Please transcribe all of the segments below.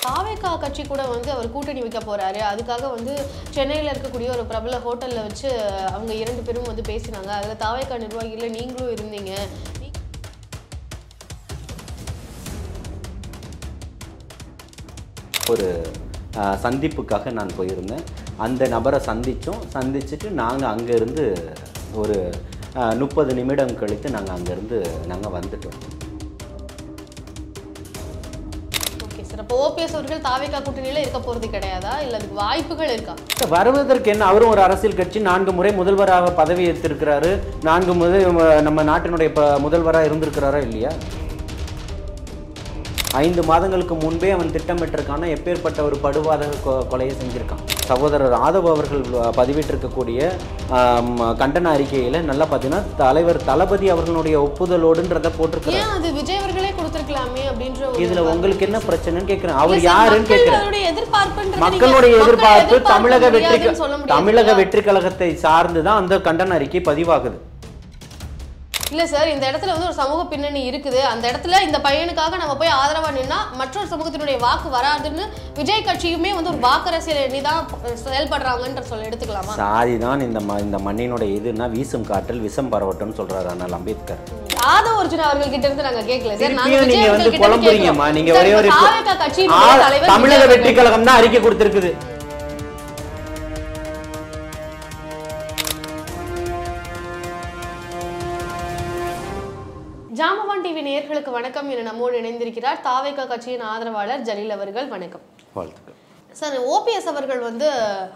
தாவேகா கட்சி கூட வந்து அவர் கூட்டணி வைக்க போறாரு. அதுக்காக வந்து சென்னையில இருக்கக்கூடிய ஒரு பிரபல ஹோட்டல்ல வச்சு அவங்க 2 பேரும் வந்து பேசினாங்க. அதுல தாவேகா நிர்வாகிகள நீங்களும் இருந்தீங்க. ஒரு சந்திப்புக்காக நான் போயிருந்தேன். அந்த நபரை சந்திச்சுட்டு நாங்கள் அங்கேருந்து ஒரு 30 நிமிடம் கழித்து நாங்கள் அங்கேருந்து வந்துட்டோம். Okay sir. அப்போ ஓபிஎஸ் அவர்கள் தாவேகா கூட்டணியில இருக்க போறது கிடையாதா? இல்ல அதுக்கு வாய்ப்புகள் இருக்கா? வருவதற்கு என்ன, அவரும் ஒரு அரசியல் கட்சி 4 முறை முதல்வராக பதவி ஏற்றிருக்கிறாரு. 4 முறை நம்ம நாட்டினுடைய முதல்வராக இருந்திருக்கிறாரா இல்லையா? 5 மாதங்களுக்கு முன்பே அவன் திட்டமிட்டிருக்கான எப்பேற்பட்ட ஒரு படுவாதக கொலையை செஞ்சிருக்கான். சகோதரர் ஆதவ் அவர்கள் பதிவிட்டிருக்கக்கூடிய கண்டன அறிக்கையில் நல்லா பார்த்தீங்கன்னா தலைவர் தளபதி அவர்களுடைய ஒப்புதலோடுன்றதை போட்டிருக்காரு. ஏன் அது விஜய் அவர்களே கொடுத்திருக்கலாமே அப்படின்ற இதுல உங்களுக்கு என்ன பிரச்சனைன்னு கேட்கிறேன். அவர் யாருன்னு கேட்கிறேன். மக்களுடைய எதிர்பார்ப்பு தமிழக வெற்றி கழகத்தை சார்ந்துதான் அந்த கண்டன அறிக்கை பதிவாகுது. இல்ல சார், இந்த இடத்துல வந்து ஒரு சமூக பின்னணி இருக்குது. அந்த இடத்துல இந்த பையனுக்காக நம்ம போய் ஆதரவா நின்னா மற்றொரு சமூகத்தினுடைய வாக்கு வராதுன்னு விஜய் கட்சியுமே வந்து ஒரு வாக்கரசியல் எண்ணிதான் செயல்படுறாங்கன்ற சொல்ல எடுத்துக்கலாமா? சாதிதான் இந்த மண்ணினுடைய இதுன்னா வீசும் காற்றில் விஷம் பரவட்டும்னு சொல்றாரு அண்ணல் அம்பேத்கர். ஆதவ் அர்ஜுனா அவர்கள் கிட்ட இருந்து நாங்க கேட்கல சார். நீங்க வந்து குழம்புறீங்கம்மா. நீங்க ஒரே ஒரு தமிழக வெற்றி கழகம் தான் அறிக்கை கொடுத்திருக்குது. ஜாம்பவான் டிவி நேயர்களுக்கு வணக்கம். என நம்மோடு இணைந்திருக்கிறார் தாவேகா கட்சியின் ஆதரவாளர் ஜலீல் அவர்கள். வணக்கம். வாழ்த்துக்கள் சார். ஓபிஎஸ் அவர்கள் வந்து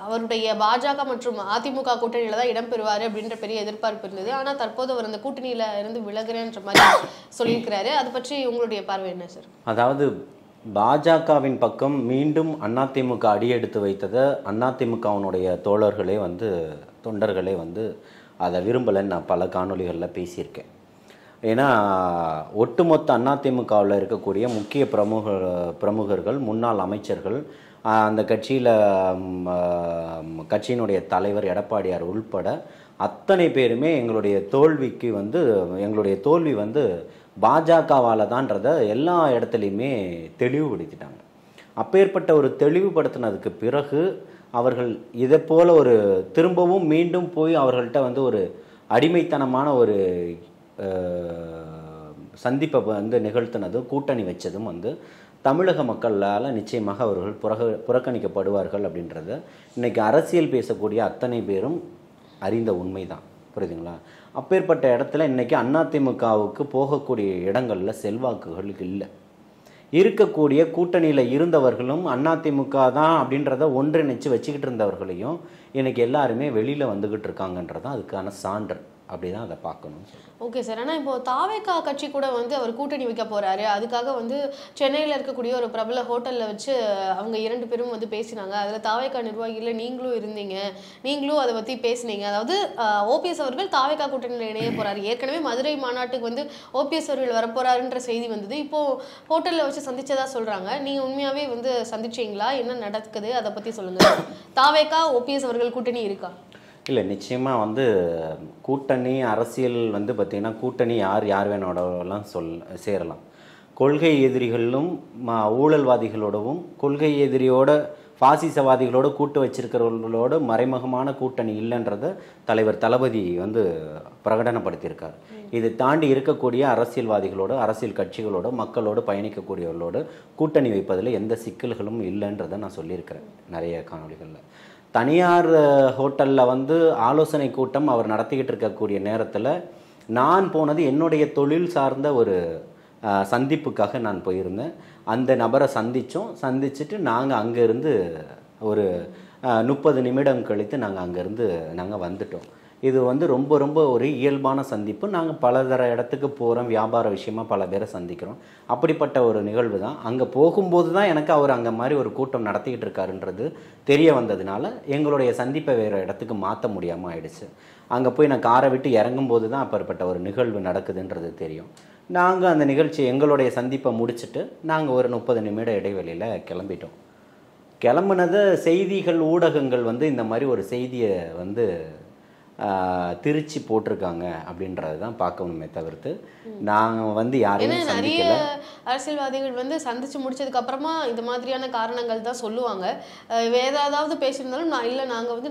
அவருடைய பாஜக மற்றும் அதிமுக கூட்டணியில தான் இடம்பெறுவாரு அப்படின்ற பெரிய எதிர்பார்ப்பு இருந்தது. ஆனா தற்போது அவர் அந்த கூட்டணியில இருந்து விலகுறேன்ற மாதிரி சொல்லியிருக்கிறாரு. அதை பற்றி உங்களுடைய பார்வை என்ன சார்? அதாவது பாஜகவின் பக்கம் மீண்டும் அதிமுக அடியெடுத்து வைத்ததை அதிமுகவினுடைய தோழர்களே தொண்டர்களே அதை விரும்பலைன்னு நான் பல காணொலிகளில் பேசியிருக்கேன். ஏன்னா ஒட்டுமொத்த அதிமுகவில் இருக்கக்கூடிய முக்கிய பிரமுகர்கள், முன்னாள் அமைச்சர்கள், அந்த கட்சியினுடைய தலைவர் எடப்பாடியார் உள்பட அத்தனை பேருமே எங்களுடைய தோல்வி பாஜகவால் தான்றதை எல்லா இடத்துலையுமே தெளிவுபடுத்திட்டாங்க. அப்பேற்பட்ட ஒரு தெளிவுபடுத்தினதுக்கு பிறகு அவர்கள் இதை போல ஒரு திரும்பவும் மீண்டும் போய் அவர்கள்ட்ட ஒரு அடிமைத்தனமான ஒரு சந்திப்பை நிகழ்த்தினதும் கூட்டணி வச்சதும் தமிழக மக்களால் நிச்சயமாக அவர்கள் புறக்கணிக்கப்படுவார்கள் அப்படின்றத இன்னைக்கு அரசியல் பேசக்கூடிய அத்தனை பேரும் அறிந்த உண்மைதான். புரியுதுங்களா? அப்பேற்பட்ட இடத்துல இன்னைக்கு அதிமுகவுக்கு போகக்கூடிய இடங்களில் செல்வாக்குகளுக்கு இல்லை. இருக்கக்கூடிய கூட்டணியில் இருந்தவர்களும் அதிமுக தான் அப்படின்றத ஒன்றிணைச்சு வச்சுக்கிட்டு இருந்தவர்களையும் இன்னைக்கு எல்லாருமே வெளியில் வந்துக்கிட்டு இருக்காங்கன்றதான் அதுக்கான சான்று. அப்படிதான் அதை பார்க்கணும். Okay sir. ஆனால் இப்போ தாவேகா கட்சி கூட வந்து அவர் கூட்டணி வைக்க போறாரு. அதுக்காக வந்து சென்னையில் இருக்கக்கூடிய ஒரு பிரபல ஹோட்டல்ல வச்சு அவங்க 2 பேரும் வந்து பேசினாங்க. அதில் தாவேகா நிர்வாகிகள நீங்களும் இருந்தீங்க, நீங்களும் அதை பற்றி பேசினீங்க. அதாவது ஓபிஎஸ் அவர்கள் தாவேகா கூட்டணியில் இணைய போறாரு. ஏற்கனவே மதுரை மாநாட்டுக்கு வந்து ஓபிஎஸ் அவர்கள் வரப்போறாருன்ற செய்தி வந்தது. இப்போ ஹோட்டலில் வச்சு சந்திச்சதா சொல்றாங்க. நீங்க உண்மையாவே சந்திச்சீங்களா? என்ன நடக்குது அதை பத்தி சொல்லுங்க. தாவேகா ஓபிஎஸ் அவர்கள் கூட்டணி இருக்கா? இல்லை, நிச்சயமாக கூட்டணி அரசியல் பார்த்திங்கன்னா கூட்டணி யார் வேணோடலாம் சேரலாம். கொள்கை எதிரிகளும் ஊழல்வாதிகளோடவும் கொள்கை எதிரியோட பாசிசவாதிகளோட கூட்டு வச்சிருக்கிறவர்களோட மறைமுகமான கூட்டணி இல்லைன்றதை தலைவர் தளபதி பிரகடனப்படுத்தியிருக்கார். இதை தாண்டி இருக்கக்கூடிய அரசியல்வாதிகளோட, அரசியல் கட்சிகளோட, மக்களோடு பயணிக்கக்கூடியவர்களோடு கூட்டணி வைப்பதில் எந்த சிக்கல்களும் இல்லைன்றதை நான் சொல்லியிருக்கிறேன் நிறைய காணொலிகளில். தனியார் ஹோட்டலில் ஆலோசனை கூட்டம் அவர் நடத்திக்கிட்டு இருக்கக்கூடிய நேரத்தில் நான் போனது என்னுடைய தொழில் சார்ந்த ஒரு சந்திப்புக்காக நான் போயிருந்தேன். அந்த நபரை சந்திச்சுட்டு நாங்கள் அங்கேருந்து ஒரு 30 நிமிடம் கழித்து நாங்கள் அங்கேருந்து வந்துட்டோம். இது ரொம்ப ஒரு இயல்பான சந்திப்பு. நாங்கள் பலதர இடத்துக்கு போகிறோம், வியாபார விஷயமாக பல பேரை சந்திக்கிறோம். அப்படிப்பட்ட ஒரு நிகழ்வு தான். அங்கே போகும்போது தான் எனக்கு அவர் அங்கே மாதிரி ஒரு கூட்டம் நடத்திக்கிட்டு இருக்காருன்றது தெரிய வந்ததுனால எங்களுடைய சந்திப்பை வேறு இடத்துக்கு மாற்ற முடியாமல் ஆயிடுச்சு. அங்கே போய் நான் காரை விட்டு இறங்கும்போது தான் அப்பேற்பட்ட ஒரு நிகழ்வு நடக்குதுன்றது தெரியும். நாங்கள் அந்த நிகழ்ச்சி எங்களுடைய சந்திப்பை முடிச்சுட்டு நாங்கள் ஒரு 30 நிமிட இடைவெளியில் கிளம்பிட்டோம். கிளம்புனது செய்திகள் ஊடகங்கள் இந்த மாதிரி ஒரு செய்தியை திருச்சி போட்டிருக்காங்க அப்படின்றது தான் பார்க்கணுமே தவிர்த்து நாங்கள் வந்து யாரையும் நிறைய சந்திக்கல. அரசியல்வாதிகள் வந்து சந்திச்சு முடிச்சதுக்கு அப்புறமா இந்த மாதிரியான காரணங்கள் தான் சொல்லுவாங்க. வேற ஏதாவது பேசியிருந்தாலும் நாங்கள் வந்து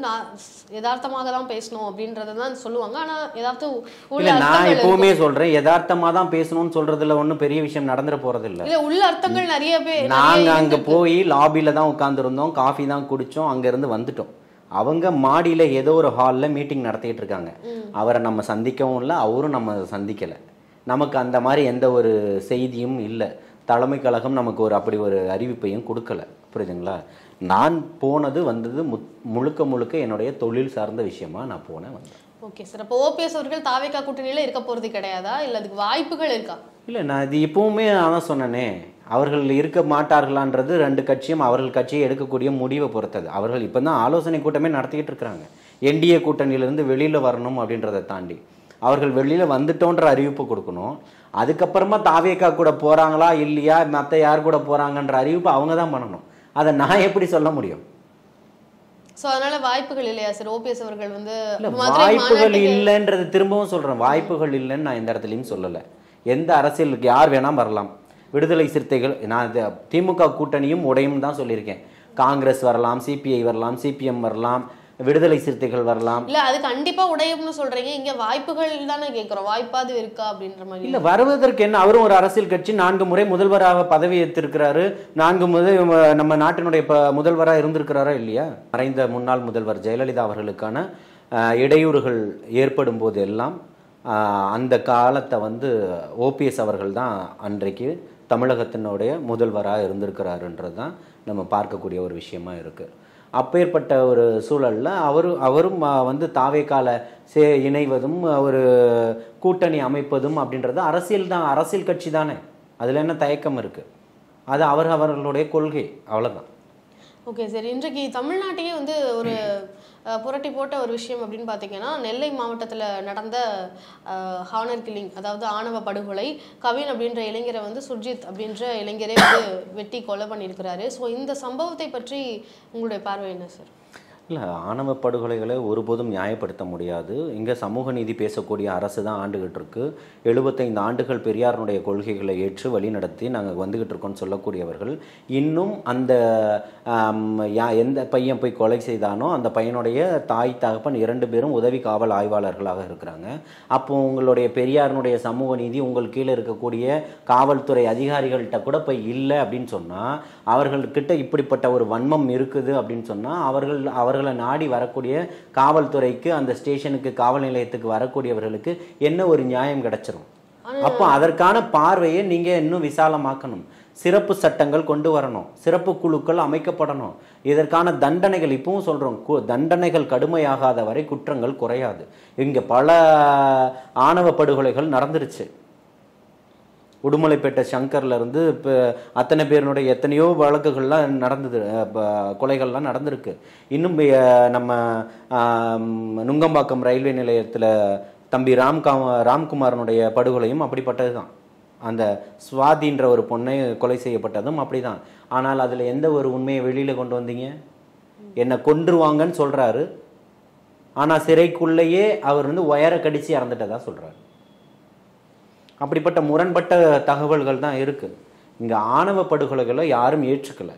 யதார்த்தமாக தான் பேசணும் அப்படின்றத தான் சொல்லுவாங்க. ஆனா ஏதாவது உள்ள நான் அர்த்தங்கள் எப்பவுமே சொல்றேன், யதார்த்தமா தான் பேசணும்னு சொல்றதுல ஒன்றும் பெரிய விஷயம் நடந்துட போறது இல்லை. இல்ல உள்ள அர்த்தங்கள் நிறைய பேர் நாங்க அங்க போய் லாபியில தான் உட்காந்துருந்தோம், காஃபி தான் குடிச்சோம், அங்க இருந்து வந்துட்டோம். அவங்க மாடியில ஏதோ ஒரு ஹாலில் மீட்டிங் நடத்திட்டு இருக்காங்க. அவரை நம்ம சந்திக்கவும் இல்லை, அவரும் நம்ம சந்திக்கலை. நமக்கு அந்த மாதிரி எந்த ஒரு செய்தியும் இல்லை. தலைமை கழகம் நமக்கு அப்படி ஒரு அறிவிப்பையும் கொடுக்கல. புரியுதுங்களா? நான் போனது வந்தது முழுக்க என்னுடைய தொழில் சார்ந்த விஷயமா நான் போனேன் வந்தேன். Okay sir. அப்போ ஓபிஎஸ் அவர்கள் தாவேகா கூட்டணியில இருக்க போறது கிடையாதா, இல்ல அதுக்கு வாய்ப்புகள் இருக்கா? இல்லை, நான் இது இப்பவுமே அதான் சொன்னேனே, அவர்கள் இருக்க மாட்டார்களான்றது ரெண்டு கட்சியும் அவர்கள் கட்சியை எடுக்கக்கூடிய முடிவை பொறுத்தது. அவர்கள் இப்போ தான் ஆலோசனை கூட்டமே நடத்திக்கிட்டு இருக்கிறாங்க. என்டிஏ கூட்டணியிலேருந்து வெளியில் வரணும் அப்படின்றத தாண்டி அவர்கள் வெளியில் வந்துட்டோன்ற அறிவிப்பு கொடுக்கணும். அதுக்கப்புறமா தாவேகா கூட போகிறாங்களா இல்லையா, மற்ற யார் கூட போகிறாங்கன்ற அறிவிப்பு அவங்க தான் பண்ணணும். அதை நான் எப்படி சொல்ல முடியும்? சோ அதனால வாய்ப்புகள் இல்லையா சார் ஓபிஎஸ் அவர்கள் வந்து? வாய்ப்புகள் இல்லைன்றது திரும்பவும் சொல்கிறேன், வாய்ப்புகள் இல்லைன்னு நான் எந்த இடத்துலையும் சொல்லலை. எந்த அரசியலுக்கு யார் வேணால் வரலாம். விடுதலை சிறுத்தைகள், நான் திமுக கூட்டணியும் உடையும் தான் சொல்லியிருக்கேன். காங்கிரஸ் வரலாம், சிபிஐ வரலாம், சிபிஎம் வரலாம், விடுதலை சிறுத்தைகள் வரலாம். இல்ல அது கண்டிப்பா உடையும்னு சொல்றீங்க, இங்க வாய்ப்புகள் தானே கேட்கிறோம், வாய்ப்பாது இருக்கா அப்படின்ற மாதிரி. இல்ல வருவதற்கு என்ன, அவரும் ஒரு அரசியல் கட்சி, 4 முறை முதல்வராக பதவி ஏற்றிருக்கிறாரு, 4 முறை நம்ம நாட்டினுடைய முதல்வராக இருந்திருக்கிறாரா இல்லையா? மறைந்த முன்னாள் முதல்வர் ஜெயலலிதா அவர்களுக்கான இடையூறுகள் ஏற்படும் போது எல்லாம் அந்த காலத்தை வந்து ஓபிஎஸ் அவர்கள் தான் அன்றைக்கு தமிழகத்தினுடைய முதல்வராக இருந்திருக்கிறாருன்றது தான் நம்ம பார்க்கக்கூடிய ஒரு விஷயமா இருக்குது. அப்பேற்பட்ட ஒரு சூழலில் அவரும் வந்து தாவேகால இணைவதும் ஒரு கூட்டணி அமைப்பதும் அப்படின்றது அரசியல் தான், அரசியல் கட்சி தானே, அதில் என்ன தயக்கம் இருக்குது? அது அவர்களுடைய கொள்கை, அவ்வளோதான். Okay sir. இன்றைக்கு தமிழ்நாட்டையே வந்து ஒரு புரட்டி போட்ட ஒரு விஷயம் அப்படின்னு பார்த்தீங்கன்னா, நெல்லை மாவட்டத்தில் நடந்த ஹானர் கில்லிங், அதாவது ஆணவ படுகொலை. கவின் அப்படின்ற இளைஞரை வந்து சுர்ஜித் அப்படின்ற இளைஞரே வந்து வெட்டி கொலை பண்ணியிருக்கிறாரு. ஸோ இந்த சம்பவத்தை பற்றி உங்களுடைய பார்வை என்ன சார்? இல்லை, ஆணவ படுகொலைகளை ஒருபோதும் நியாயப்படுத்த முடியாது. இங்கே சமூக நீதி பேசக்கூடிய அரசு தான் ஆண்டுகிட்டு இருக்கு. 75 ஆண்டுகள் பெரியாருடைய கொள்கைகளை ஏற்று வழி நடத்தி நாங்கள் வந்துகிட்டு இருக்கோம்னு சொல்லக்கூடியவர்கள் இன்னும் அந்த எந்த பையன் போய் கொலை செய்தானோ அந்த பையனுடைய தாய் தகப்பன் 2 பேரும் உதவி காவல் ஆய்வாளர்களாக இருக்கிறாங்க. அப்போ உங்களுடைய பெரியாருடைய சமூக நீதி உங்கள் கீழே இருக்கக்கூடிய காவல்துறை அதிகாரிகள்கிட்ட கூட போய் இல்லை அப்படின்னு சொன்னால், அவர்கள்கிட்ட இப்படிப்பட்ட ஒரு வன்மம் இருக்குது அப்படின்னு சொன்னால் அவர்களை நாடி வரக்கூடிய காவல்துறைக்கு, அந்த ஸ்டேஷனுக்கு, காவல் நிலையத்துக்கு வரக்கூடியவர்களுக்கு என்ன ஒரு நியாயம் கிடைச்சிரும்? அப்போ அதற்கான பார்வையை நீங்க இன்னும் விசாலமாக்கணும். சிறப்பு சட்டங்கள் கொண்டு வரணும், சிறப்பு குழுக்கள் அமைக்கப்படணும். இதற்கான தண்டனைகள், இப்பவும் சொல்றோம், தண்டனைகள் கடுமையாகாத வரை குற்றங்கள் குறையாது. இங்க பல ஆணவ படுகொலைகள் நடந்துருச்சு. உடுமலைப்பேட்டை சங்கர்ல இருந்து இப்போ அத்தனை பேருடைய எத்தனையோ வழக்குகள்லாம் நடந்தது, கொலைகள்லாம் நடந்திருக்கு. இன்னும் நம்ம நுங்கம்பாக்கம் ரயில்வே நிலையத்தில் தம்பி ராம்குமாரனுடைய படுகொலையும் அப்படிப்பட்டது தான். அந்த சுவாதின்ற ஒரு பொண்ணை கொலை செய்யப்பட்டதும் அப்படிதான். ஆனால் அதில் எந்த ஒரு உண்மையை வெளியில் கொண்டு வந்தீங்க? என்னை கொன்றுவாங்கன்னு சொல்கிறாரு, ஆனால் சிறைக்குள்ளேயே அவர் வந்து உயர கடிச்சு இறந்துட்டதா சொல்கிறார். அப்படிப்பட்ட முரண்பட்ட தகவல்கள் தான் இருக்குது. இங்கே ஆணவ படுகொலைகளை யாரும் ஏற்றுக்கலை.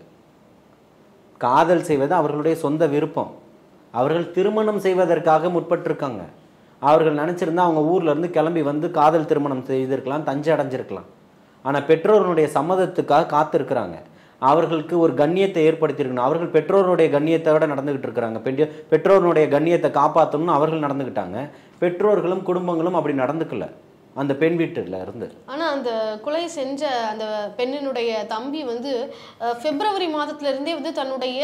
காதல் செய்வது அவர்களுடைய சொந்த விருப்பம். அவர்கள் திருமணம் செய்வதற்காக முற்பட்டிருக்காங்க. அவர்கள் நினச்சிருந்தா அவங்க ஊர்ல இருந்து கிளம்பி வந்து காதல் திருமணம் செய்திருக்கலாம், தஞ்சை அடைஞ்சிருக்கலாம். ஆனால் பெற்றோர்களுடைய சம்மதத்துக்காக காத்திருக்கிறாங்க. அவர்களுக்கு ஒரு கண்ணியத்தை ஏற்படுத்தியிருக்கணும். அவர்கள் பெற்றோருடைய கண்ணியத்தோட நடந்துகிட்டு இருக்கிறாங்க. பெற்றோருடைய கண்ணியத்தை காப்பாற்றணும்னு அவர்கள் நடந்துக்கிட்டாங்க. பெற்றோர்களும் குடும்பங்களும் அப்படி நடந்துக்கல அந்த பெண் வீட்டுல இருந்து. ஆனா அந்த கொலை செஞ்ச அந்த பெண்ணினுடைய தம்பி வந்து பிப்ரவரி மாதத்துல இருந்தே வந்து தன்னுடைய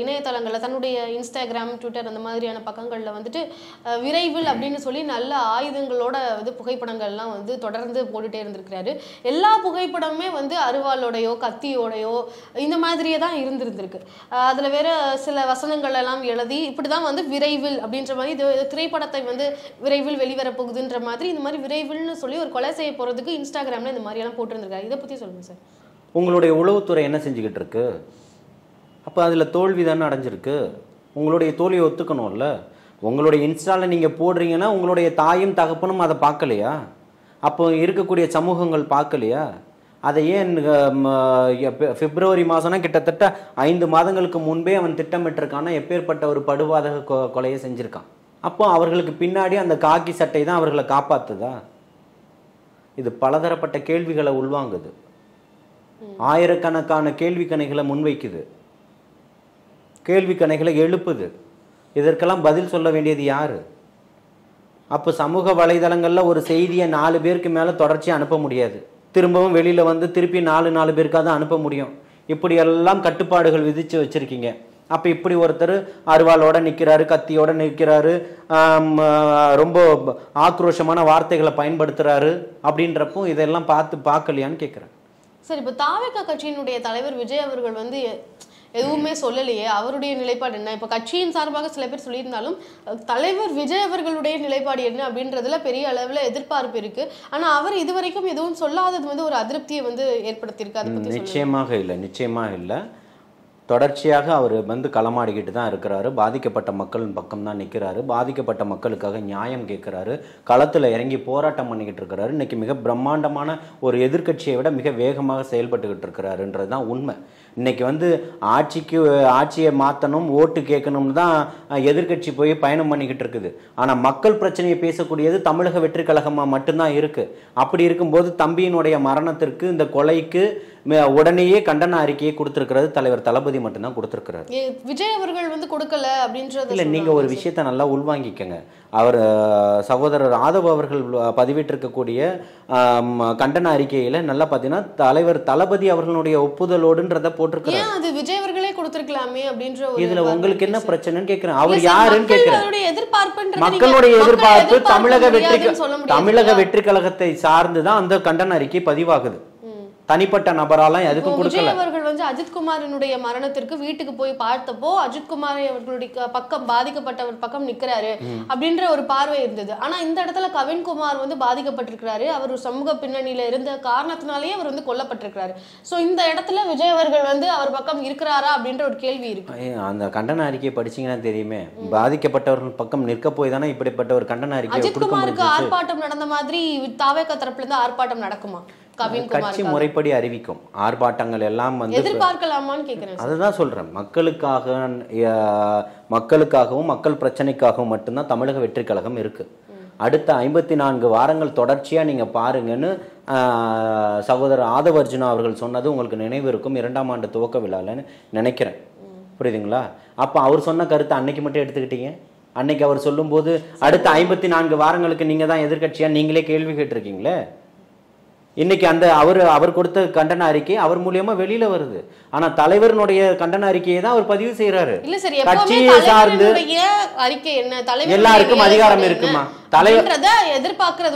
இணையதளங்கள்ல, தன்னுடைய இன்ஸ்டாகிராம், ட்விட்டர் அந்த மாதிரியான பக்கங்கள்ல வந்துட்டு விரைவில் அப்படின்னு சொல்லி நல்ல ஆயுதங்களோட வந்து புகைப்படங்கள்லாம் வந்து தொடர்ந்து போட்டுட்டே இருந்திருக்கிறாரு. எல்லா புகைப்படமுமே வந்து அருவாளோடையோ கத்தியோடையோ இந்த மாதிரியே தான் இருந்திருக்கு. அதுல வேற சில வசனங்கள் எல்லாம் எழுதி இப்படிதான் வந்து விரைவில் அப்படின்ற மாதிரி, இது திரைப்படத்தை வந்து விரைவில் வெளிவர போகுதுன்ற மாதிரி, இந்த மாதிரி விரைவில் சொல்லி ஒரு கொலை செய்ய போறதுக்கு இன்ஸ்டாகிராம்ல இந்த மாதிரி எல்லாம் போட்டுருந்திருக்காரு. இதை பத்தி சொல்லுங்க சார். உங்களுடைய உளவுத்துறை என்ன செஞ்சுக்கிட்டு இருக்கு? அப்ப அதுல தோல்வி தானே அடைஞ்சிருக்கு. உங்களுடைய தோல்வியை ஒத்துக்கணும்ல. உங்களுடைய இன்ஸ்டால நீங்க போடுறீங்கன்னா உங்களுடைய தாயும் தகப்பனும் அதை பார்க்கலையா? அப்போ இருக்கக்கூடிய சமூகங்கள் பார்க்கலையா? அதை ஏன் பிப்ரவரி மாதம்னா கிட்டத்தட்ட 5 மாதங்களுக்கு முன்பே அவன் திட்டமிட்டிருக்கான்னா எப்பேற்பட்ட ஒரு படுவாதக கொலையை செஞ்சிருக்கான். அப்போ அவர்களுக்கு பின்னாடி அந்த காக்கி சட்டை தான் அவர்களை காப்பாத்துதா? இது பலதரப்பட்ட கேள்விகளை உள்வாங்குது, ஆயிரக்கணக்கான கேள்வி கணைகளை முன்வைக்குது, கேள்வி கணைகளை எழுப்புது. இதற்கெல்லாம் பதில் சொல்ல வேண்டியது யாரு? அப்போ சமூக வலைதளங்களில் ஒரு செய்தியை 4 பேருக்கு மேலே தொடர்ச்சியாக அனுப்ப முடியாது. திரும்பவும் வெளியில் வந்து திருப்பி 4 பேருக்காக தான் அனுப்ப முடியும். இப்படி எல்லாம் கட்டுப்பாடுகள் விதித்து வச்சுருக்கீங்க. அப்போ இப்படி ஒருத்தர் அருவாளோட நிற்கிறாரு, கத்தியோட நிற்கிறாரு, ரொம்ப ஆக்ரோஷமான வார்த்தைகளை பயன்படுத்துகிறாரு. அப்படின்றப்போ இதெல்லாம் பார்க்கலையான்னு கேட்குறேன். சார், இப்போ தாவேகா கட்சியினுடைய தலைவர் விஜய் அவர்கள் வந்து எதுவுமே சொல்லலையே, அவருடைய நிலைப்பாடு என்ன? இப்போ கட்சியின் சார்பாக சில பேர் சொல்லியிருந்தாலும் தலைவர் விஜய் அவர்களுடைய நிலைப்பாடு என்ன அப்படின்றதுல பெரிய அளவில் எதிர்பார்ப்பு இருக்கு. ஆனால் அவர் இதுவரைக்கும் எதுவும் சொல்லாதது வந்து ஒரு அதிருப்தியை வந்து ஏற்படுத்தியிருக்கு. நிச்சயமாக இல்லை. தொடர்ச்சியாக அவர் வந்து களமாடிக்கிட்டு தான் இருக்கிறாரு. பாதிக்கப்பட்ட மக்களின் பக்கம் தான் நிற்கிறாரு. பாதிக்கப்பட்ட மக்களுக்காக நியாயம் கேட்குறாரு. களத்தில் இறங்கி போராட்டம் பண்ணிக்கிட்டு இருக்கிறாரு. இன்றைக்கி மிக பிரம்மாண்டமான ஒரு எதிர்க்கட்சியை விட மிக வேகமாக செயல்பட்டுக்கிட்டு இருக்கிறாருன்றது தான் உண்மை. இன்றைக்கி வந்து ஆட்சியை மாற்றணும், ஓட்டு கேட்கணும்னு தான் எதிர்க்கட்சி போய் பயணம் பண்ணிக்கிட்டு இருக்குது. ஆனால் மக்கள் பிரச்சனையை பேசக்கூடியது தமிழக வெற்றி கழகமாக மட்டும்தான் இருக்குது. அப்படி இருக்கும்போது தம்பியினுடைய மரணத்திற்கு, இந்த கொலைக்கு உடனேயே கண்டன அறிக்கையை கொடுத்திருக்கிறது தலைவர் தளபதி மட்டும்தான் கொடுத்திருக்கிறார். விஜய் அவர்கள் வந்து கொடுக்கல அப்படின்றது இல்லை. நீங்க ஒரு விஷயத்தை நல்லா உள்வாங்கிக்கங்க. அவர் சகோதரர் ஆதவ் அவர்கள் பதிவிட்டிருக்கக்கூடிய கண்டன அறிக்கையில நல்லா பார்த்தீங்கன்னா தலைவர் தளபதி அவர்களுடைய ஒப்புதலோடுன்றத போட்டிருக்கிறார். அது விஜய் அவர்களே கொடுத்திருக்கலாமே அப்படின்ற இதுல உங்களுக்கு என்ன பிரச்சனைன்னு கேட்கிறேன். அவர் யாருன்னு கேட்கிறேன். மக்களுடைய எதிர்பார்ப்பு தமிழக வெற்றி கழகத்தை சார்ந்துதான் அந்த கண்டன அறிக்கை பதிவாகுது. தனிப்பட்ட நபராலாம் எதுக்கும் கொடுக்கல. விஜய் அவர்கள் வந்து அஜித்குமாரினுடைய மரணத்திற்கு வீட்டுக்கு போய் பார்த்தப்போ அஜித்குமார் அவர்களுடைய பக்கம், பாதிக்கப்பட்டவர் பக்கம் நிக்கிறாரு அப்படின்ற ஒரு பார்வை இருந்தது. ஆனா இந்த இடத்துல கவின்குமார் வந்து பாதிக்கப்பட்டிருக்கிறாரு. அவர் ஒரு சமூக பின்னணியில இருந்த காரணத்தினாலேயே அவர் வந்து கொல்லப்பட்டிருக்கிறாரு. சோ இந்த இடத்துல விஜய் அவர்கள் வந்து அவர் பக்கம் இருக்கிறாரா அப்படின்ற ஒரு கேள்வி இருக்கு. அந்த கண்டன அறிக்கையை படிச்சீங்கன்னா தெரியுமே, பாதிக்கப்பட்டவர்கள் பக்கம் நிற்க போய் தானே இப்படிப்பட்ட ஒரு கண்டன அறிக்கை. அஜித்குமாருக்கு ஆர்ப்பாட்டம் நடந்த மாதிரி தாவேகா தரப்புல இருந்து ஆர்ப்பாட்டம் நடக்குமா? கட்சி முறைப்படி அறிவிக்கும். ஆர்ப்பாட்டங்கள் எல்லாம் வந்து எதிர்பார்க்கலாமான்னு கேக்குறேன். அதுதான் சொல்றேன். மக்களுக்காகவும் மக்கள் பிரச்சனைக்காகவும் மட்டும்தான் தமிழக வெற்றி கழகம் இருக்கு. அடுத்த 54 வாரங்கள் தொடர்ச்சியா நீங்க பாருங்கன்னு சகோதரர் ஆதவ் அர்ஜுனா அவர்கள் சொன்னது உங்களுக்கு நினைவு இருக்கும் 2ஆம் ஆண்டு துவக்க விழாலன்னு நினைக்கிறேன். புரியுதுங்களா? அப்ப அவர் சொன்ன கருத்தை அன்னைக்கு மட்டும் எடுத்துக்கிட்டீங்க. அன்னைக்கு அவர் சொல்லும் போது அடுத்த 54 வாரங்களுக்கு நீங்க தான் எதிர்கட்சியா நீங்களே கேள்வி கேட்டிருக்கீங்களே. இன்னைக்கு அந்த அவர் கொடுத்த கண்டன அறிக்கை அவர் மூலியமா வெளியில வருது. ஆனா தலைவருடைய கண்டன அறிக்கையை தான் அவர் பதிவு செய்யறாரு. கட்சியை சார்ந்து அறிக்கை என்ன, எல்லாருக்கும் அதிகாரம் இருக்குமா?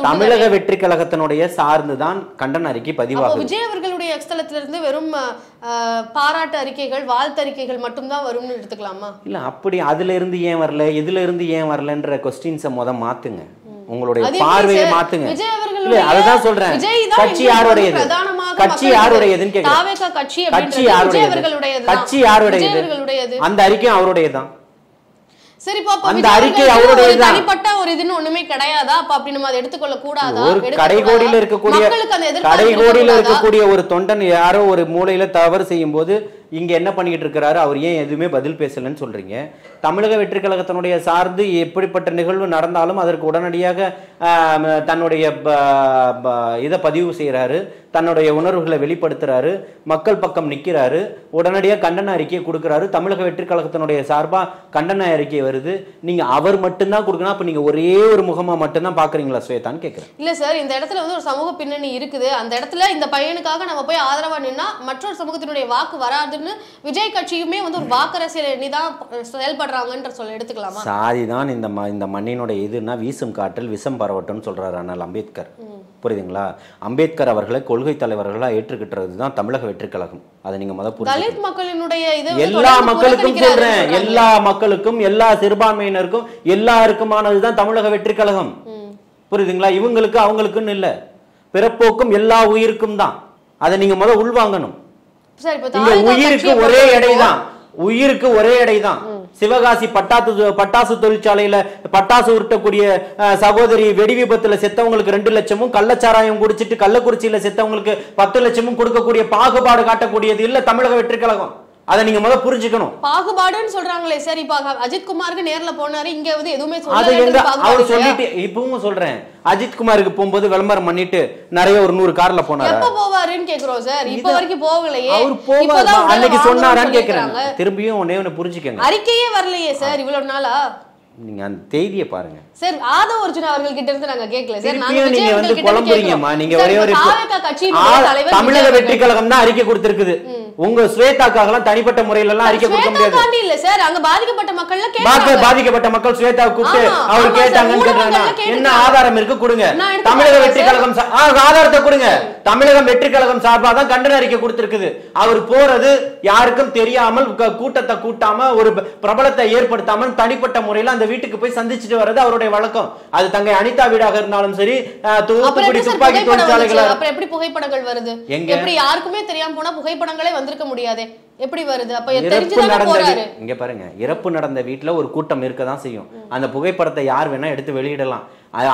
தமிழக வெற்றி கழகத்தினுடைய சார்ந்துதான் கண்டன அறிக்கை பதிவாகும். விஜய் அவர்களுடைய எக்ஸ்தலத்திலிருந்து வெறும் பாராட்டு அறிக்கைகள், வாழ்த்து அறிக்கைகள் மட்டும்தான் வரும்னு எடுத்துக்கலாமா? இல்ல, அப்படி அதுல இருந்து ஏன் வரல, இதுல இருந்து ஏன் வரலன்ற கொஸ்டின்ஸை மாத்துங்க. உங்களுடைய பார்வையை மாத்துங்க. அதுதான் சொல்றேன். கட்சி யாருடையது? கட்சி யாருடையதுன்னு கேக்குறேன். கட்சி யாருடையது? அந்த அறிக்கை அவருடையதுதான். சரி, அந்த அறிக்கை அவருடைய தனிப்பட்ட ஒரு இதுன்னு ஒண்ணுமே கிடையாதா? அப்ப அப்படி நம்ம அதை எடுத்துக்கொள்ள கூடாதா? ஒரு கடைகோடியில இருக்கக்கூடிய ஒரு தொண்டன் யாரோ ஒரு மூலையில தவறு செய்யும் போது இங்க என்ன பண்ணிட்டு இருக்கிறாரு, அவர் ஏன் எதுவுமே பதில் பேசலன்னு சொல்றீங்க. தமிழக வெற்றி கழகத்தினுடைய சார்ந்து எப்படிப்பட்ட நிகழ்வு நடந்தாலும் அதற்கு உடனடியாக தன்னுடைய இதை பதிவு செய்யறாரு, தன்னுடைய உணர்வுகளை வெளிப்படுத்துறாரு, மக்கள் பக்கம் நிக்கிறாரு, உடனடியாக கண்டன அறிக்கையை கொடுக்கிறாரு. தமிழக வெற்றி கழகத்தினுடைய சார்பா கண்டன அறிக்கை வருது. நீங்க அவர் மட்டும்தான் கொடுக்கணும். அப்ப நீங்க ஒரே ஒரு முகமா மட்டும்தான் பாக்குறீங்களா ஸ்வேதான்னு கேட்கிறேன். இல்ல சார், இந்த இடத்துல வந்து ஒரு சமூக பின்னணி இருக்குது. அந்த இடத்துல இந்த பையனுக்காக நம்ம போய் ஆதரவா நின்னா மற்றொரு சமூகத்தினுடைய வாக்கு வராது. விஜய் கட்சியுமே வந்து ஒரு வாக்கரசியல் எண்ணிதான் செயல்படுறாங்கன்ற சொல்ல எடுத்துக்கலாமா? சாதிதான் இந்த மண்ணினுடைய இதுன்னா வீசும் காற்றில் விஷம் பரவட்டும்னு சொல்றாரு அண்ணல் அம்பேத்கர். புரியுதுங்களா? அம்பேத்கர் அவர்களை கொள்கை தலைவர்களா ஏற்றுக்கிட்டதுதான் தமிழக வெற்றி கழகம். அதை நீங்க தலித் மக்களினுடைய எல்லா மக்களுக்கும் சொல்றேன், எல்லா மக்களுக்கும், எல்லா சிறுபான்மையினருக்கும், எல்லாருக்குமானதுதான் தமிழக வெற்றி கழகம். புரியுதுங்களா? இவங்களுக்கு அவங்களுக்குன்னு இல்ல, பிறப்போக்கும் எல்லா உயிருக்கும் தான். அதை நீங்க உள்வாங்கணும். உயிருக்கு ஒரே எடைதான், உயிருக்கு ஒரே எடைதான். சிவகாசி பட்டாசு தொழிற்சாலையில பட்டாசு உருட்டக்கூடிய சகோதரி வெடி விபத்துல செத்தவங்களுக்கு 2 லட்சமும், கள்ளச்சாராயம் குடிச்சிட்டு கள்ளக்குறிச்சியில செத்தவங்களுக்கு 10 லட்சமும் கொடுக்கக்கூடிய பாகுபாடு காட்டக்கூடியது இல்ல தமிழக வெற்றி கழகம். அதை நீங்க முதல்ல புரிஞ்சுக்கணும். பாகுபாடுன்னு சொல்றாங்களே சார், இப்ப அஜித் குமாருக்கு நேர்ல போனாரு, இங்க வந்து எதுவுமே சொல்லல. அவர் சொல்லிட்டு இப்பவும் சொல்றேன், அஜித் குமாருக்கு போகும்போது விளம்பரம் பண்ணிட்டு நிறைய ஒரு 100 கார்ல போனாரு. எப்ப போவாருன்னு கேக்குறோம் சார், இப்ப வரைக்கும் போகலையே. அவர் போவாரு அன்னைக்கு சொன்னாரான்னு கேக்குறாங்க. திரும்பியும் ஒண்ணே புரிஞ்சுக்கங்க, அறிக்கையே வரலையே சார் இவ்வளவு நாளா. நீங்க அந்த செய்தியை பாருங்க சார். ஆதவ அர்ஜுனா அவர்கள் கிட்ட இருந்து நாங்க கேட்கல சார். நீங்க வந்து குழம்புறீங்கம்மா. நீங்க ஒரே ஒரு தமிழக வெற்றி கழகம் தான் அறிக்கை கொடுத்திருக்குது. உங்க ஸ்வேதாக்காகலாம் தனிப்பட்ட முறையில எல்லாம் அறிக்கை கொடுக்க முடியாது இல்ல சார். அங்க பாதிக்கப்பட்ட மக்கள்ல கேட்டாங்க, பாதிக்கப்பட்ட மக்கள் ஸ்வேதாவை கூப்பிட்டு அவர் கேட்டாங்கன்னு கேக்குறாங்க. என்ன ஆதாரம் இருக்கு கொடுங்க. தமிழக வெற்றி கழகம் ஆதாரத்தை கொடுங்க. தமிழகம் வெற்றி கழகம் சார்பாக தான் கண்டன அறிக்கை கொடுத்திருக்குது. அவர் போறது யாருக்கும் தெரியாமல், கூட்டத்தை கூட்டாம, ஒரு பிரபலத்தை ஏற்படுத்தாமல் தனிப்பட்ட முறையில அந்த வீட்டுக்கு போய் சந்திச்சுட்டு வர்றது அவருடைய வழக்கம். அது தங்கை அனிதா வீடாக இருந்தாலும் சரி, தூத்துக்குடி துப்பாக்கி தொழிற்சாலைகள். அப்புறம் எப்படி புகைப்படங்கள் வருது? எப்படி யாருக்குமே தெரியாம போனா புகைப்படங்களே வந்திருக்க முடியாதே, எப்படி வருது? அப்ப தெரிஞ்சுதான் போறாரு. இங்க பாருங்க, இறப்பு நடந்த வீட்டுல ஒரு கூட்டம் இருக்கதான் செய்யும். அந்த புகைப்படத்தை யார் வேணா எடுத்து வெளியிடலாம்.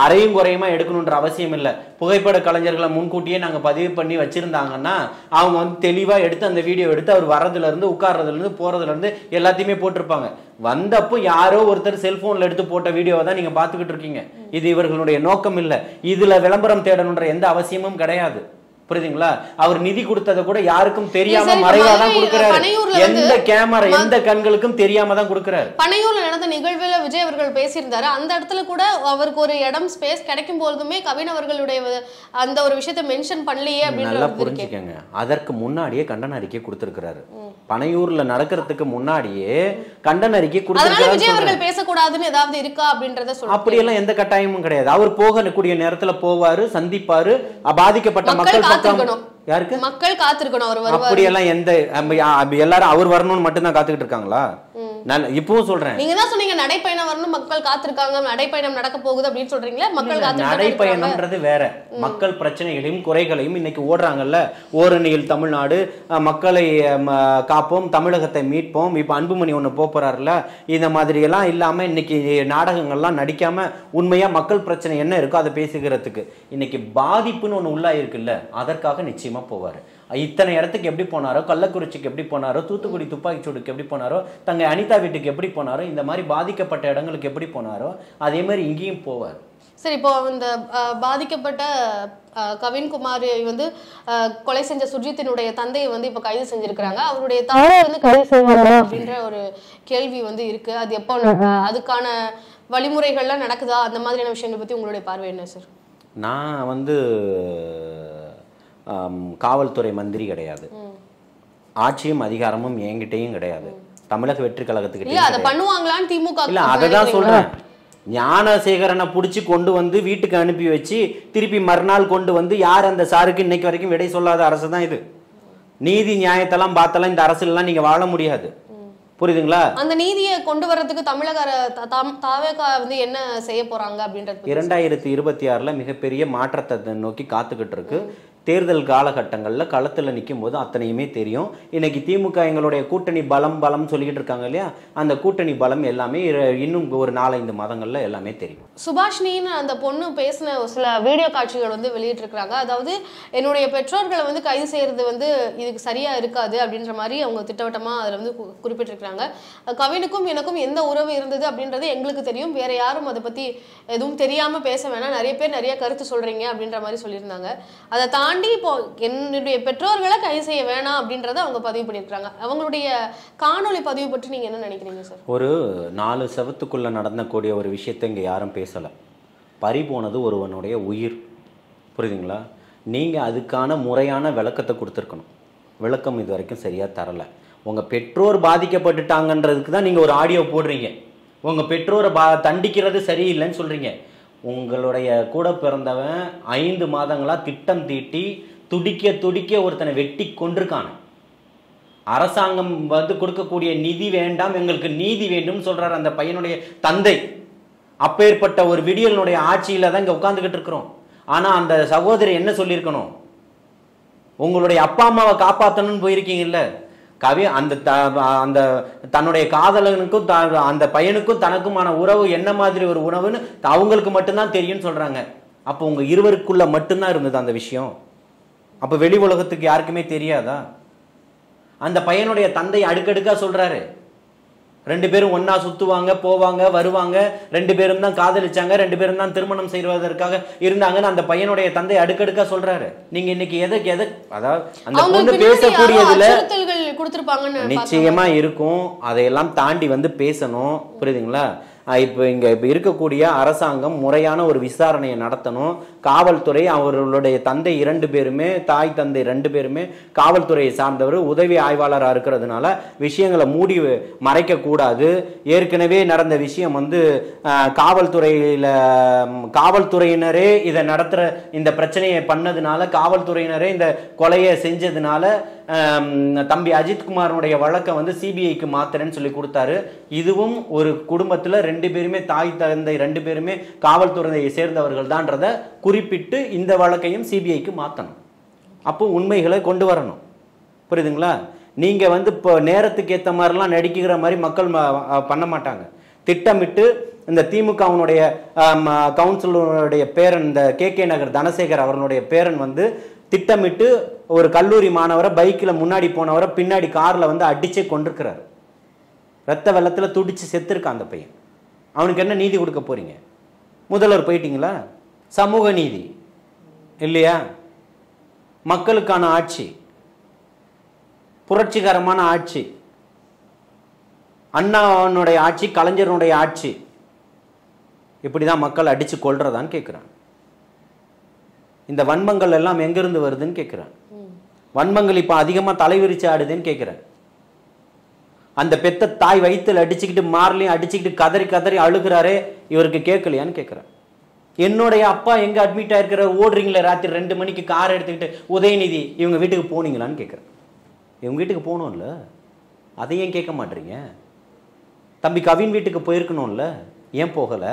அரையும் குறையுமா எடுக்கணும்ன்ற அவசியம் இல்லை. புகைப்பட கலைஞர்களை முன்கூட்டியே நாங்க பதிவு பண்ணி வச்சிருந்தாங்கன்னா அவங்க வந்து தெளிவா எடுத்து அந்த வீடியோ எடுத்து அவர் வர்றதுல இருந்து, உட்கார்றதுல இருந்து, போறதுல இருந்து எல்லாத்தையுமே போட்டிருப்பாங்க. வந்தப்போ யாரோ ஒருத்தர் செல்போன்ல எடுத்து போட்ட வீடியோவை தான் நீங்க பாத்துக்கிட்டு இருக்கீங்க. இது இவர்களுடைய நோக்கம் இல்லை. இதுல விளம்பரம் தேடணுன்ற எந்த அவசியமும் கிடையாது. புரியுதுங்களா? அவர் நிதி கொடுத்ததை கூட யாருக்கும் தெரியாம மறைவாதான் கொடுக்கிறாரு. எந்த கேமரா எந்த கண்களுக்கும் தெரியாம தான் கொடுக்கிறாரு. பனையூர்ல நடந்த நிகழ்வுல விஜய் அவர்கள் பேசியிருந்தாரு. அந்த இடத்துல கூட அவருக்கு ஒரு இடம் ஸ்பேஸ் கிடைக்கும் போதுமே கவின் அவர்களுடைய அந்த ஒரு விஷயத்தை மென்ஷன் பண்ணலையே அப்படின்னு நல்லா புரிஞ்சுக்கங்க. அதற்கு முன்னாடியே கண்டன அறிக்கை கொடுத்திருக்கிறாரு. பனையூர்ல நடக்கிறதுக்கு முன்னாடியே கண்டன அறிக்கை கொடுத்திருக்காரு. விஜய் அவர்கள் பேசக்கூடாதுன்னு ஏதாவது இருக்கா அப்படின்றத சொல்லுங்க. அப்படியெல்லாம் எந்த கட்டாயமும் கிடையாது. அவர் போகக்கூடிய நேரத்துல போவாரு, சந்திப்பாரு, பாதிக்கப்பட்ட மக்கள் யாருக்கு மக்கள் காத்திருக்கணும் அவர் வருவார். அப்படி எல்லாம் எந்த எல்லாரும் அவர் வரணும்னு மட்டும் தான் காத்துக்கிட்டு இருக்காங்களா? நான் இப்பவும் சொல்றேன், நீங்க தான் சொன்னீங்க நடைப்பயணம் வரணும், மக்கள் காத்திருக்காங்க, நடைப்பயணம் நடக்க போகுது அப்படின்னு சொல்றீங்களா? மக்கள் காத்திருக்காங்க. நடைப்பயணம்ன்றது வேற. மக்கள் பிரச்சனைகளையும் குறைகளையும் இன்னைக்கு ஓடுறாங்கல்ல. ஓரணியில் தமிழ்நாடு, மக்களை காப்போம், தமிழகத்தை மீட்போம். இப்ப அன்புமணி ஒண்ணு போறாருல, இந்த மாதிரி எல்லாம் இல்லாம இன்னைக்கு நாடகங்கள்லாம் நடிக்காம உண்மையா மக்கள் பிரச்சனை என்ன இருக்கோ அதை பேசுகிறதுக்கு இன்னைக்கு பாதிப்புன்னு ஒண்ணு உள்ளா இருக்குல்ல, அதற்காக நிச்சயமா போவாரு. இத்தனை இடத்துக்கு எப்படி போனாரோ, கள்ளக்குறிச்சிக்கு எப்படி போனாரோ, தூத்துக்குடி துப்பாக்கிச்சூடுக்கு எப்படி போனாரோ, தங்கை அனிதா வீட்டுக்கு எப்படி போனாரோ, இந்த மாதிரி பாதிக்கப்பட்ட இடங்களுக்கு எப்படி போனாரோ அதே மாதிரி இங்கேயும் போவார். சரி, இப்போ இந்த பாதிக்கப்பட்ட கவின்குமார் வந்து கொலை செஞ்ச சுர்ஜித்தினுடைய தந்தையை வந்து இப்போ கைது செஞ்சிருக்கிறாங்க. அவருடைய தாயை வந்து கைது செய்வாங்க அப்படின்ற ஒரு கேள்வி வந்து இருக்கு. அது எப்போ அதுக்கான வழிமுறைகள்லாம் நடக்குதா? அந்த மாதிரியான விஷயங்களை பற்றி உங்களுடைய பார்வை என்ன சார்? நான் வந்து காவல்துறை மந்திரி கிடையாது, ஆட்சியும் அதிகாரமும் என்கிட்டையும் கிடையாது, தமிழக வெற்றி கழகத்துக்கிட்ட பண்ணுவாங்களான்னு திமுக இல்ல. அததான் சொல்றேன், ஞானசேகரனை பிடிச்சி கொண்டு வந்து வீட்டுக்கு அனுப்பி வச்சு திருப்பி மறுநாள் கொண்டு வந்து யார் அந்த சாருக்கு இன்னைக்கு வரைக்கும் விடை சொல்லாத அரசு தான் இது. நீதி நியாயத்தெல்லாம் பார்த்தெல்லாம் இந்த அரசுலாம் நீங்க வாழ முடியாது. புரியுதுங்களா? அந்த நீதியை கொண்டு வரதுக்கு தமிழக தாவேகா வந்து என்ன செய்ய போறாங்க அப்படின்றது 2026 மிகப்பெரிய மாற்றத்தை நோக்கி காத்துக்கிட்டு இருக்கு. தேர்தல் காலகட்டங்களில் களத்தில் நிற்கும் போது அத்தனையுமே தெரியும். இன்னைக்கு திமுக எங்களுடைய கூட்டணி பலம் சொல்லிக்கிட்டு இருக்காங்க இல்லையா, அந்த கூட்டணி பலம் எல்லாமே இன்னும் ஒரு 4-5 மாதங்கள்ல எல்லாமே தெரியும். சுபாஷினின்னு அந்த பொண்ணு பேசின சில வீடியோ காட்சிகள் வந்து வெளியிட்டிருக்கிறாங்க. அதாவது என்னுடைய பெற்றோர்களை வந்து கைது செய்யறது வந்து இதுக்கு சரியா இருக்காது அப்படின்ற மாதிரி அவங்க திட்டவட்டமா அதில் வந்து குறிப்பிட்டிருக்கிறாங்க. கவினுக்கும் எனக்கும் எந்த உறவு இருந்தது அப்படின்றது எங்களுக்கு தெரியும், வேற யாரும் அதை பத்தி எதுவும் தெரியாம பேச வேணாம், நிறைய பேர் நிறைய கருத்து சொல்றீங்க அப்படின்ற மாதிரி சொல்லியிருந்தாங்க. அதை தாண்டி இப்போ என்னுடைய பெற்றோர்களை கைது செய்ய வேணாம் அப்படின்றத அவங்க பதிவு பண்ணியிருக்காங்க. அவங்களுடைய காணொலி பதிவு பற்றி நீங்க என்ன நினைக்கிறீங்க சார்? ஒரு 4 செவத்துக்குள்ள நடந்தக்கூடிய ஒரு விஷயத்தை இங்க யாரும் பேசல. பறி போனது ஒருவனுடைய உயிர். புரியுதுங்களா? நீங்க அதுக்கான முறையான விளக்கத்தை கொடுத்துருக்கணும். விளக்கம் இது வரைக்கும் சரியா தரல. உங்க பெற்றோர் பாதிக்கப்பட்டுட்டாங்கன்றதுக்கு தான் நீங்க ஒரு ஆடியோ போடுறீங்க. உங்க பெற்றோரை தண்டிக்கிறது சரியில்லைன்னு சொல்றீங்க. உங்களுடைய கூட பிறந்தவன் 5 மாதங்களா திட்டம் தீட்டி துடிக்க ஒருத்தனை வெட்டி கொண்டிருக்கான. அரசாங்கம் வந்து கொடுக்கக்கூடிய நிதி வேண்டாம், எங்களுக்கு நீதி வேண்டும் சொல்றாரு அந்த பையனுடைய தந்தை. அப்பேற்பட்ட ஒரு விடியலுடைய ஆட்சியில தான் இங்க உட்கார்ந்துகிட்டு இருக்கிறோம். ஆனா அந்த சகோதரி என்ன சொல்லியிருக்கணும்? உங்களுடைய அப்பா அம்மாவை காப்பாற்றணும்னு போயிருக்கீங்கல்ல, அந்த தன்னுடைய காதலனுக்கும் அந்த பையனுக்கும் தனக்குமான உறவு என்ன மாதிரி ஒரு உணவுன்னு அவங்களுக்கு மட்டும்தான் தெரியும்னு சொல்றாங்க. அப்போ உங்க இருவருக்குள்ள மட்டும்தான் இருந்தது அந்த விஷயம். அப்ப வெளி உலகத்துக்கு யாருக்குமே தெரியாதா? அந்த பையனுடைய தந்தை அடுக்கடுக்கா சொல்றாரு, 2 பேரும் ஒன்னா சுத்துவாங்க, போவாங்க, வருவாங்க, 2 பேரும் தான் காதலிச்சாங்க, 2 பேரும் தான் திருமணம் செய்வதற்காக இருந்தாங்கன்னு அந்த பையனுடைய தந்தை அடுக்கடுக்கா சொல்றாரு. நீங்க இன்னைக்கு எதை அதாவது அந்த பொண்ணு பேசக்கூடியதுல நிச்சயமா இருக்கும், அதையெல்லாம் தாண்டி வந்து பேசணும். புரியுதுங்களா? இப்போ இங்க இருக்கக்கூடிய அரசாங்கம் முறையான ஒரு விசாரணையை நடத்தணும். காவல்துறை அவர்களுடைய தந்தை 2 பேருமே, தாய் தந்தை 2 பேருமே காவல்துறையை சார்ந்தவர், உதவி ஆய்வாளராக இருக்கிறதுனால விஷயங்களை மூடி மறைக்க கூடாது. ஏற்கனவே நடந்த விஷயம் வந்து காவல்துறையினரே இதை நடத்துற இந்த பிரச்சனையை பண்ணதுனால, காவல்துறையினரே இந்த கொலையை செஞ்சதுனால தம்பி அஜித்குமாரனுடைய வழக்கை வந்து சிபிஐக்கு மாத்துறேன்னு சொல்லி கொடுத்தாரு. இதுவும் ஒரு குடும்பத்துல 2 பேருமே, தாய் தந்தை 2 பேருமே காவல்துறையை சேர்ந்தவர்கள் தான்றதை குறிப்பிட்டு இந்த வழக்கையும் சிபிஐக்கு மாற்றணும். அப்போ உண்மைகளை கொண்டு வரணும். புரியுதுங்களா? நீங்க வந்து இப்போ நேரத்துக்கு ஏற்ற மாதிரிலாம் நடிக்கிற மாதிரி மக்கள் பண்ண மாட்டாங்க. திட்டமிட்டு இந்த திமுகவுடைய கவுன்சிலருடைய பேரன், இந்த கே நகர் தனசேகர் அவர்களுடைய பேரன் வந்து திட்டமிட்டு ஒரு கல்லூரி மாணவரை பைக்கில் முன்னாடி போனவரை பின்னாடி காரில் வந்து அடிச்சே கொண்டிருக்கிறார். ரத்த வெள்ளத்தில் துடிச்சு செத்துருக்கான் அந்த பையன். அவனுக்கு என்ன நீதி கொடுக்க போறீங்க? முதல்வர் போயிட்டீங்களா? சமூக நீதி இல்லையா? மக்களுக்கான ஆட்சி, புரட்சிகரமான ஆட்சி, அண்ணாவுடைய ஆட்சி, கலைஞருடைய ஆட்சி. இப்படிதான் மக்கள் அடிச்சு கொள்றதான்னு கேட்கிறான். இந்த வன்மங்கள் எல்லாம் எங்கிருந்து வருதுன்னு கேட்கிறான். வன்மங்கள் இப்ப அதிகமா தலைவிரிச்சு ஆடுதுன்னு கேட்கிறேன். அந்த பெத்த தாய் வயிற்றுல அடிச்சுக்கிட்டு மார்லையும் அடிச்சுக்கிட்டு கதறி கதறி அழுகிறாரே, இவருக்கு கேட்கலையான்னு கேட்கிறேன். என்னுடைய அப்பா எங்க அட்மிட் ஆயிருக்கிற, ஓடுறீங்களே ராத்திரி 2 மணிக்கு கார் எடுத்துக்கிட்டு உதயநிதி இவங்க வீட்டுக்கு போனீங்களான்னு கேட்கிறேன். இவங்க வீட்டுக்கு போகணும்ல, அதையும் கேட்க மாட்டீங்க. தம்பி கவின் வீட்டுக்கு போயிருக்கணும்ல, ஏன் போகல?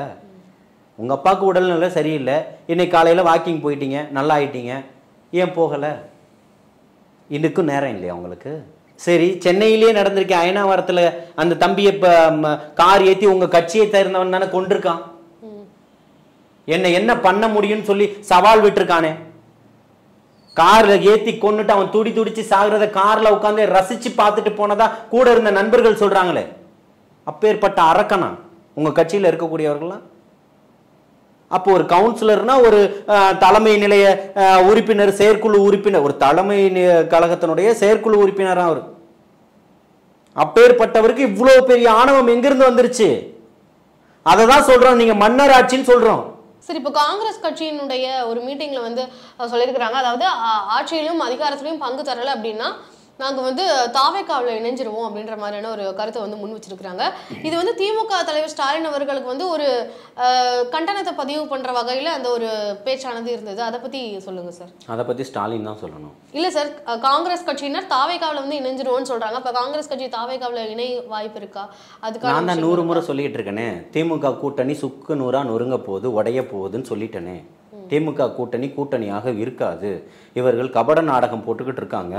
உங்க அப்பாவுக்கு உடல்நிலை சரியில்லை, இன்னைக்கு காலையில வாக்கிங் போயிட்டீங்க, நல்லா ஆயிட்டீங்க, ஏன் போகல? இதுக்கும் நேரம் இல்லையா உங்களுக்கு? சரி, சென்னையிலேயே நடந்திருக்கேன். அயனாவரத்தில் அந்த தம்பியை கார் ஏற்றி உங்க கட்சியை சேர்ந்தவன் தானே கொண்டிருக்கான். என்ன பண்ண முடியும்னு சொல்லி சவால் விட்டுருக்கானே. கார்ல ஏத்தி கொண்டுட்டு அவன் துடிச்சு சாகுறத கார்ல உட்காந்து ரசிச்சு பார்த்துட்டு போனதா கூட இருந்த நண்பர்கள் சொல்றாங்களே. அப்பேற்பட்ட அரக்கனா உங்க கட்சியில இருக்கக்கூடியவர்கள்லாம்? அப்போ ஒரு கவுன்சிலர்னா ஒரு தலைமை நிலைய உறுப்பினர், செயற்குழு உறுப்பினர், ஒரு தலைமை கழகத்தினுடைய செயற்குழு உறுப்பினரா அவர். அப்பேற்பட்டவருக்கு இவ்வளவு பெரிய ஆணவம் எங்கிருந்து வந்துருச்சு? அதை தான் சொல்றோம், நீங்க மன்னர் ஆட்சின்னு சொல்றோம். சரி, இப்போ காங்கிரஸ் கட்சியினுடைய ஒரு மீட்டிங்ல வந்து சொல்லியிருக்கிறாங்க, அதாவது ஆட்சியிலும் அதிகாரத்திலையும் பங்கு தரல அப்படின்னா நாங்கள் வந்து தாவேக்காவில் இணைஞ்சிருவோம் அப்படின்ற மாதிரியான ஒரு கருத்தை வந்து முன் வச்சிருக்கிறாங்க. இது வந்து திமுக தலைவர் ஸ்டாலின் அவர்களுக்கு வந்து ஒரு கண்டனத்தை பதிவு பண்ற வகையில் அந்த ஒரு பேச்சானது இருந்தது. அதை பத்தி சொல்லுங்க சார். அதை பத்தி ஸ்டாலின் தான் சொல்லணும். இல்ல சார், காங்கிரஸ் கட்சியினர் தாவேக்காவில் வந்து இணைஞ்சிருவோம்னு சொல்றாங்க. அப்ப காங்கிரஸ் கட்சி தாவேக்காவில் இணை வாய்ப்பு இருக்கா? அதுக்காக நான் தான் 100 முறை சொல்லிட்டு இருக்கேனே, திமுக கூட்டணி சுக்கு நூறா நொறுங்க போகுது, உடைய போகுதுன்னு சொல்லிட்டேனே. திமுக கூட்டணியாக இருக்காது. இவர்கள் கபட நாடகம் போட்டுக்கிட்டு இருக்காங்க.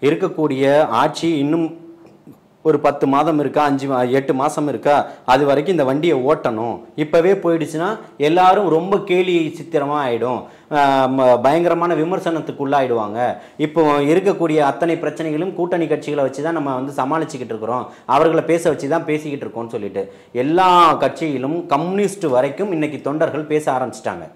இருக்கக்கூடிய ஆட்சி இன்னும் ஒரு 10 மாதம் இருக்கா, 8 மாசம் இருக்கா, அது வரைக்கும் இந்த வண்டியை ஓட்டணும். இப்பவே போயிடுச்சுன்னா எல்லாரும் ரொம்ப கேலி சித்திரமா ஆயிடும், பயங்கரமான விமர்சனத்துக்குள்ளாயிடுவாங்க. இப்போ இருக்கக்கூடிய அத்தனை பிரச்சனைகளும் கூட்டணி கட்சிகளை வச்சு தான் நம்ம வந்து சமாளிச்சுக்கிட்டு இருக்கிறோம், அவர்களை பேச வச்சு தான் பேசிக்கிட்டு இருக்கோம்னு சொல்லிட்டு எல்லா கட்சியிலும் கம்யூனிஸ்ட் வரைக்கும் இன்னைக்கு தொண்டர்கள் பேச ஆரம்பிச்சிட்டாங்க.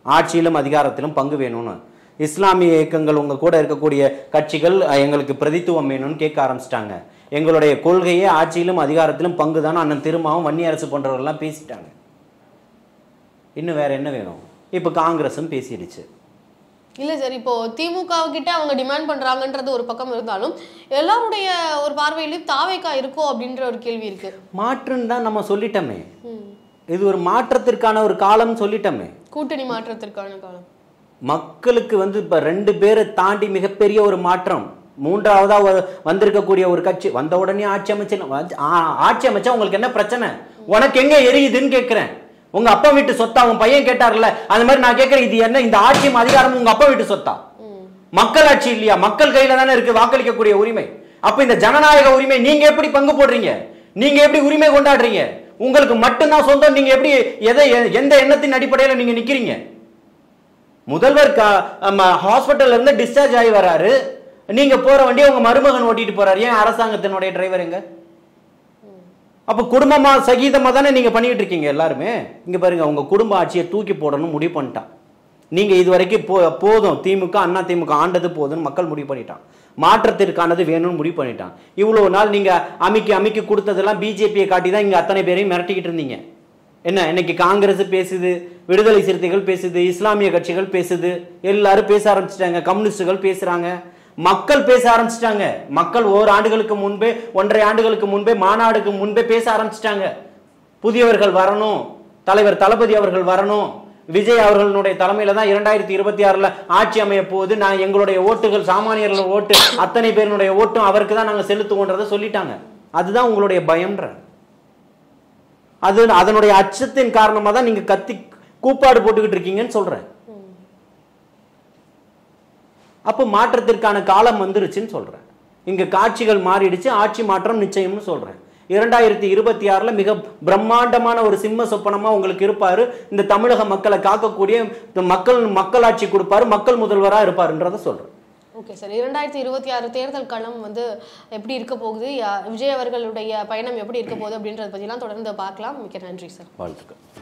ஆட்சியிலும் அதிகாரத்திலும் பங்கு வேணும்னு. இஸ்லாமிய இயக்கங்கள், உங்க கூட இருக்கக்கூடிய கட்சிகள் எங்களுக்கு பிரதித்துவம் வேணும்னு கேட்க ஆரம்பிச்சிட்டாங்க. எங்களுடைய கொள்கையே ஆட்சியிலும் அதிகாரத்திலும் பங்கு தானே அண்ணன் திருமாவும் வன்னியரசு போன்றவர்கள்லாம் பேசிட்டாங்க. இன்னும் வேற என்ன வேணும்? இப்போ காங்கிரஸும் பேசிடுச்சு. இல்லை சார், இப்போ திமுக கிட்ட அவங்க டிமாண்ட் பண்றாங்கன்றது ஒரு பக்கம் இருந்தாலும் எல்லாருடைய ஒரு பார்வையிலும் தாவேக்கா இருக்கோ அப்படின்ற ஒரு கேள்வி இருக்கு. மாற்றுன்னு தான் நம்ம சொல்லிட்டோமே, இது ஒரு மாற்றத்திற்கான ஒரு காலம் சொல்லிட்டோமே, கூட்டணி மாற்றத்திற்கான காலம். மக்களுக்கு வந்து இப்ப 2 பேரை தாண்டி மிகப்பெரிய ஒரு மாற்றம். 3ஆவதா வந்திருக்கக்கூடிய ஒரு கட்சி வந்த உடனே ஆட்சி அமைச்சா உங்களுக்கு என்ன பிரச்சனை? உனக்கு எங்க எரியுதுன்னு கேட்கிறேன். உங்க அப்பா வீட்டு சொத்தா? உன் பையன் கேட்டார்ல, அந்த மாதிரி நான் கேட்கிறேன், இது என்ன இந்த ஆட்சியும் அதிகாரமும் உங்க அப்பா வீட்டு சொத்தா? மக்கள் ஆட்சி இல்லையா? மக்கள் கையில தானே இருக்கு வாக்களிக்கக்கூடிய உரிமை. அப்ப இந்த ஜனநாயக உரிமை நீங்க எப்படி பங்கு போடுறீங்க? நீங்க எப்படி உரிமை கொண்டாடுறீங்க? உங்களுக்கு மட்டும்தான் சொந்தம். நீங்க எப்படி எந்த எண்ணத்தின் அடிப்படையில் நீங்க நிக்கிறீங்க? முதல்வர் ஹாஸ்பிட்டல்ல இருந்து டிஸ்சார்ஜ் ஆகி வராரு, நீங்க போற வண்டியை உங்க மருமகன் ஓட்டிட்டு போறாரு. ஏன் அரசாங்கத்தினுடைய டிரைவர் எங்க? அப்ப குடும்பமா சகிதமா தானே நீங்க பண்ணிட்டு இருக்கீங்க எல்லாருமே. இங்க பாருங்க, உங்க குடும்ப ஆட்சியை தூக்கி போடணும் முடிவு பண்ணிட்டான். நீங்க இதுவரைக்கும் போதும், திமுக அண்ணா திமுக ஆண்டது போதும்னு மக்கள் முடிவு பண்ணிட்டான். மாற்றத்திற்கானது வேணும்னு முடிவு பண்ணிட்டான். இவ்வளவு நாள் நீங்க அமைக்கி கொடுத்ததெல்லாம் பிஜேபியை காட்டி தான் இங்க அத்தனை பேரையும் மிரட்டிக்கிட்டு இருந்தீங்க. என்ன இன்னைக்கு காங்கிரஸ் பேசுது, விடுதலை சிறுத்தைகள் பேசுது, இஸ்லாமிய கட்சிகள் பேசுது, எல்லாரும் பேச ஆரம்பிச்சிட்டாங்க, கம்யூனிஸ்டுகள் பேசுறாங்க, மக்கள் பேச ஆரம்பிச்சிட்டாங்க. மக்கள் ஓராண்டுகளுக்கு முன்பே, 1.5 ஆண்டுகளுக்கு முன்பே, மாநாடுக்கு முன்பே பேச ஆரம்பிச்சிட்டாங்க. புதியவர்கள் வரணும், தலைவர் தளபதி அவர்கள் வரணும், விஜய் அவர்களுடைய தலைமையில தான் 2026 ஆட்சி அமைய போகுது, நான் எங்களுடைய ஓட்டுகள் சாமானியர்கள் ஓட்டு அத்தனை பேருடைய ஓட்டும் அவருக்கு தான் நாங்க செலுத்துவோன்றதை சொல்லிட்டாங்க. அதுதான் உங்களுடைய பயம்ன்ற. அது அதனுடைய அச்சத்தின் காரணமா தான் நீங்க கத்தி கூப்பாடு போட்டுக்கிட்டு இருக்கீங்கன்னு சொல்றேன். அப்போ மாற்றத்திற்கான காலம் வந்துருச்சுன்னு சொல்றேன். இங்க காட்சிகள் மாறிடுச்சு, ஆட்சி மாற்றம் நிச்சயம்னு சொல்றேன். 2026 மிக பிரம்மாண்டமான ஒரு சிம்ம சொப்பனமா உங்களுக்கு இருப்பாரு. இந்த தமிழக மக்களை காக்கக்கூடிய மக்களாட்சி கொடுப்பாரு, மக்கள் முதல்வரா இருப்பாருன்றத சொல்றேன். ஓகே சார், 2026 தேர்தல் களம் வந்து எப்படி இருக்க போகுது, விஜய் அவர்களுடைய பயணம் எப்படி இருக்க போகுது அப்படின்றத பற்றிலாம் தொடர்ந்து பார்க்கலாம். மிக்க நன்றி சார். வாழ்த்துக்கள்.